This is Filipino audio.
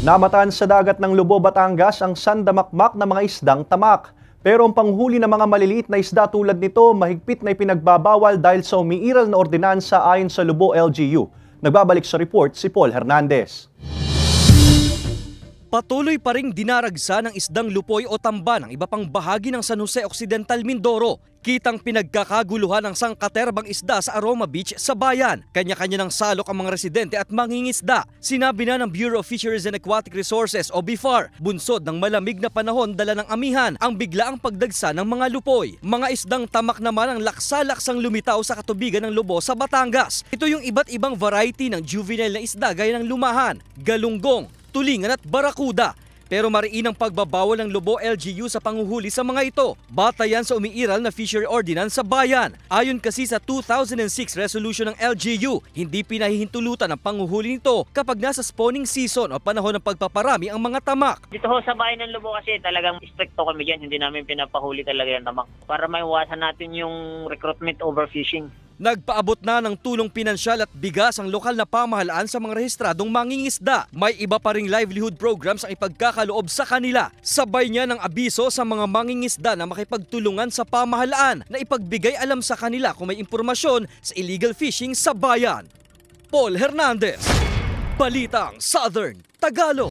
Namataan sa dagat ng Lubo, Batangas ang sandamakmak na mga isdang tamak. Pero ang panghuli ng mga maliliit na isda tulad nito mahigpit na ipinagbabawal dahil sa umiiral na ordinansa ayon sa Lubo LGU. Nagbabalik sa report si Paul Hernandez. Patuloy pa ring dinaragsa ng isdang lupoy o tamba ng iba pang bahagi ng San Jose Occidental, Mindoro. Kitang pinagkakaguluhan ng sangkaterbang isda sa Aroma Beach sa bayan. Kanya-kanya ng salok ang mga residente at mangingisda. Sinabi na ng Bureau of Fisheries and Aquatic Resources o BIFAR, bunsod ng malamig na panahon dala ng amihan ang biglaang pagdagsa ng mga lupoy. Mga isdang tamak naman ang laksa-laksang lumitaw sa katubigan ng Lubo sa Batangas. Ito yung iba't ibang variety ng juvenile na isda gaya ng lumahan, galunggong, tulingan at barakuda. Pero mariin ang pagbabawal ng Lubo LGU sa panguhuli sa mga ito. Batayan sa umiiral na fishery ordinance sa bayan. Ayon kasi sa 2006 resolution ng LGU, hindi pinahihintulutan ang panguhuli nito kapag nasa spawning season o panahon ng pagpaparami ang mga tamak. Dito ho sa bayan ng Lubo kasi talagang stricto kami dyan. Hindi namin pinapahuli talaga yung tamak para maiwasan natin yung recruitment overfishing. Nagpaabot na ng tulong pinansyal at bigas ang lokal na pamahalaan sa mga rehistradong mangingisda. May iba pa ring livelihood programs ang ipagkakaloob sa kanila. Sabay niya ng abiso sa mga mangingisda na makipagtulungan sa pamahalaan na ipagbigay alam sa kanila kung may impormasyon sa illegal fishing sa bayan. Paul Hernandez, Balitang Southern Tagalog.